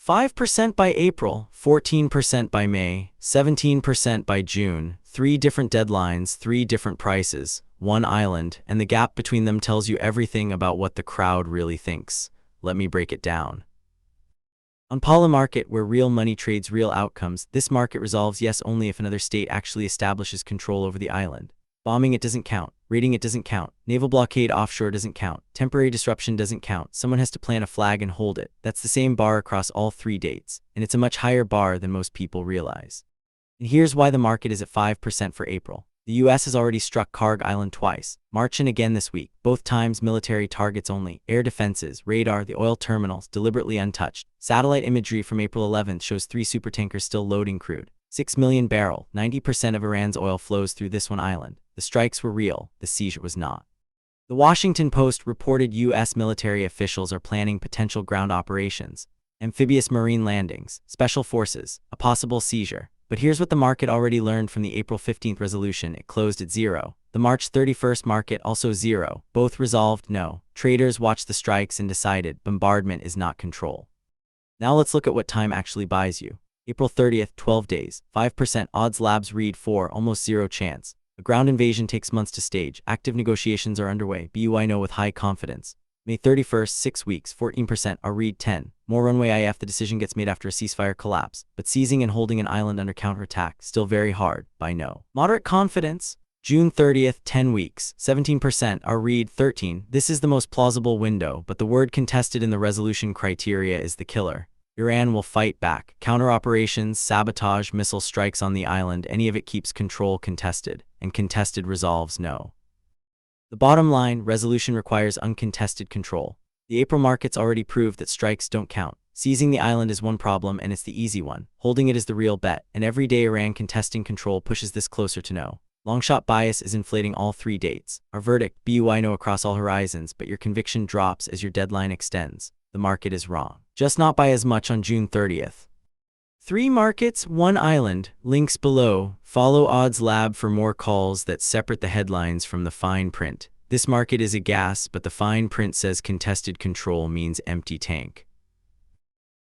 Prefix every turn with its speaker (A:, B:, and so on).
A: 5% by April, 14% by May, 17% by June, 3 different deadlines, 3 different prices, 1 island, and the gap between them tells you everything about what the crowd really thinks. Let me break it down. On Polymarket, where real money trades real outcomes, this market resolves yes only if another state actually establishes control over the island. Bombing it doesn't count. Raiding it doesn't count. Naval blockade offshore doesn't count. Temporary disruption doesn't count. Someone has to plant a flag and hold it. That's the same bar across all 3 dates, and it's a much higher bar than most people realize. And here's why the market is at 5% for April. The US has already struck Kharg Island twice, March and again this week, both times military targets only, air defenses, radar, the oil terminals, deliberately untouched. Satellite imagery from April 11th shows 3 supertankers still loading crude. 6 million barrel, 90% of Iran's oil flows through this one island. The strikes were real, the seizure was not. The Washington Post reported US military officials are planning potential ground operations, amphibious marine landings, special forces, a possible seizure. But here's what the market already learned from the April 15th resolution. It closed at 0. The March 31st market also 0. Both resolved no. Traders watched the strikes and decided bombardment is not control. Now let's look at what time actually buys you. April 30th, 12 days, 5%. OddsLab's read 4, almost 0 chance. A ground invasion takes months to stage. Active negotiations are underway. BUI with high confidence. May 31st, 6 weeks, 14%. Our read 10. More runway if the decision gets made after a ceasefire collapse. But seizing and holding an island under counterattack, still very hard, by no. Moderate confidence. June 30th, 10 weeks, 17%. Our read 13. This is the most plausible window, but the word contested in the resolution criteria is the killer. Iran will fight back. Counter operations, sabotage, missile strikes on the island, any of it keeps control contested, and contested resolves no. The bottom line, resolution requires uncontested control. The April markets already proved that strikes don't count. Seizing the island is one problem, and it's the easy one. Holding it is the real bet, and every day Iran contesting control pushes this closer to no. Longshot bias is inflating all 3 dates. Our verdict, BUI no across all horizons, but your conviction drops as your deadline extends. The market is wrong. Just not by as much on June 30th. 3 markets, 1 island. Links below. Follow OddsLab for more calls that separate the headlines from the fine print. This market is a gas, but the fine print says contested control means empty tank.